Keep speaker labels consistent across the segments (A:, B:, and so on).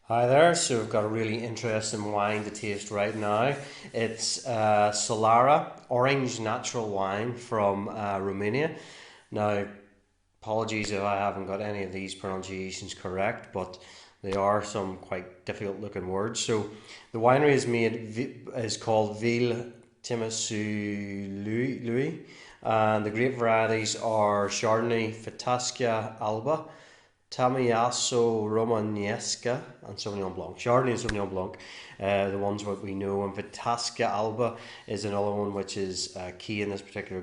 A: Hi there, so we've got a really interesting wine to taste right now. It's Solara Orange Natural Wine from Romania. Now, apologies if I haven't got any of these pronunciations correct, but they are some quite difficult looking words. So, the winery is called Ville Louis, and the grape varieties are Chardonnay, Fitasca Alba, Tamiasso Romanesca and Sauvignon Blanc. Chardonnay and Sauvignon Blanc, the ones what we know, and Vitasca Alba is another one which is key in this particular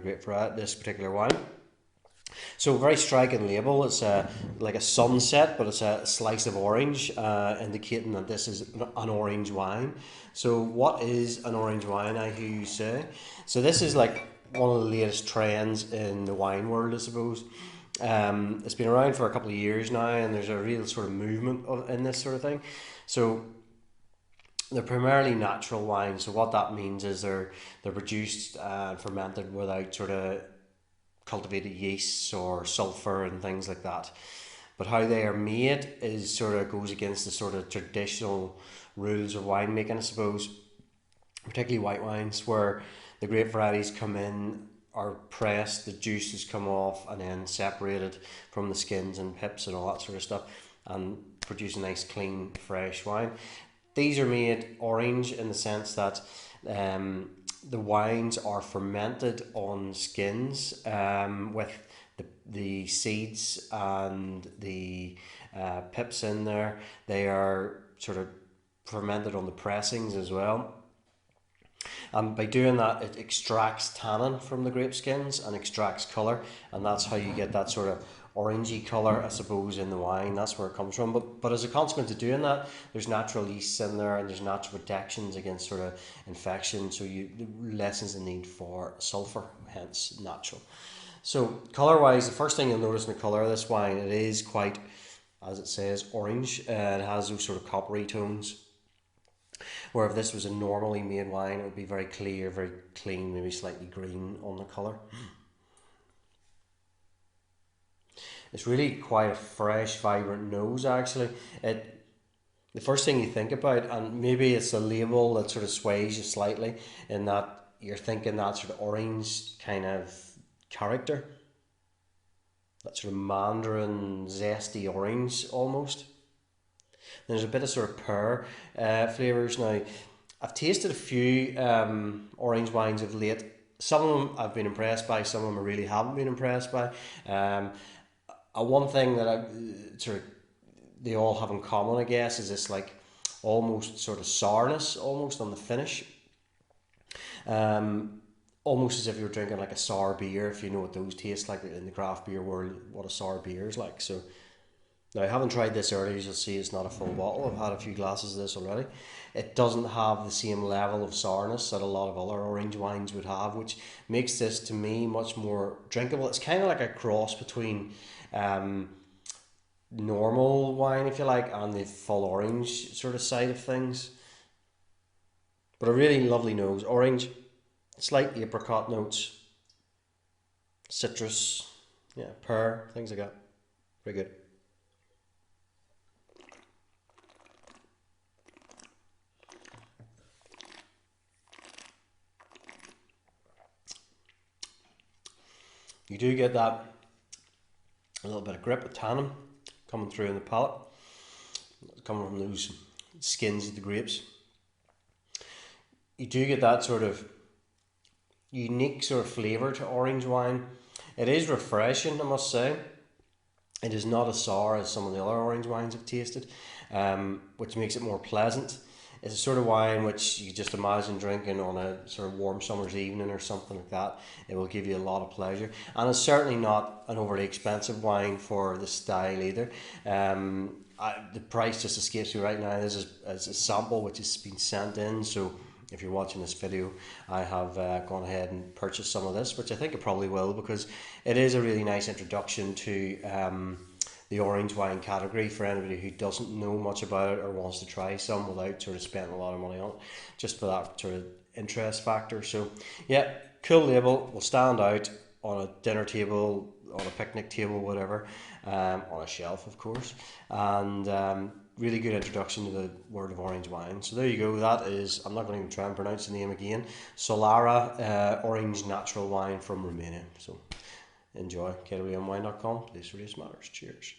A: this particular wine. So very striking label. It's like a sunset, but it's a slice of orange, indicating that this is an orange wine. So what is an orange wine, I hear you say? So this is like one of the latest trends in the wine world, I suppose. It's been around for a couple of years now, and there's a real sort of movement in this sort of thing. So they're primarily natural wines. So what that means is they're produced and fermented without sort of cultivated yeasts or sulfur and things like that. But how they are made is sort of goes against the sort of traditional rules of winemaking, I suppose, particularly white wines, where the grape varieties come in, are pressed, the juices come off, and then separated from the skins and pips and all that sort of stuff, and produce a nice, clean, fresh wine. These are made orange in the sense that the wines are fermented on skins with the seeds and the pips in there. They are sort of fermented on the pressings as well. And by doing that, it extracts tannin from the grape skins and extracts colour, and that's how you get that sort of orangey colour, I suppose, in the wine. That's where it comes from. But as a consequence of doing that, there's natural yeasts in there, and there's natural protections against sort of infection. So you lessens the need for sulphur, hence natural. So colour wise, the first thing you'll notice in the colour of this wine, it is quite, as it says, orange. It has those sort of coppery tones. Where if this was a normally made wine, it would be very clear, very clean, maybe slightly green on the colour. It's really quite a fresh, vibrant nose. Actually, it the first thing you think about, and maybe it's a label that sort of sways you slightly, in that you're thinking that sort of orange kind of character, that sort of mandarin zesty orange almost. There's a bit of sort of pear flavours now. I've tasted a few orange wines of late. Some of them I've been impressed by. Some of them I really haven't been impressed by. Um, one thing that I sort of they all have in common, I guess, is this like almost sort of sourness, almost on the finish. Um, Almost as if you were drinking like a sour beer, if you know what those taste like in the craft beer world, what a sour beer is like. So now, I haven't tried this earlier, as you'll see, it's not a full bottle. I've had a few glasses of this already. It doesn't have the same level of sourness that a lot of other orange wines would have, which makes this, to me, much more drinkable. It's kind of like a cross between um, normal wine, if you like, and the full orange sort of side of things. But a really lovely nose. Orange, slight apricot notes, citrus, yeah, pear, things like that. Very good. You do get that a little bit of grip of tannin coming through in the palate, coming from those skins of the grapes. You do get that sort of unique sort of flavour to orange wine. It is refreshing, I must say. It is not as sour as some of the other orange wines I've tasted, which makes it more pleasant. It's a sort of wine which you just imagine drinking on a sort of warm summer's evening or something like that. It will give you a lot of pleasure, and it's certainly not an overly expensive wine for the style either. The price just escapes me right now. This is a sample which has been sent in, so if you're watching this video, I have gone ahead and purchased some of this, which I think I probably will, because it is a really nice introduction to the orange wine category for anybody who doesn't know much about it or wants to try some without sort of spending a lot of money on it, just for that sort of interest factor. So yeah, cool label, will stand out on a dinner table, on a picnic table, whatever, on a shelf, of course, and really good introduction to the world of orange wine. So there you go. That is, I'm not going to even try and pronounce the name again. Solara orange natural wine from Romania. So enjoy. Getawayonwine.com. Place reduce matters. Cheers.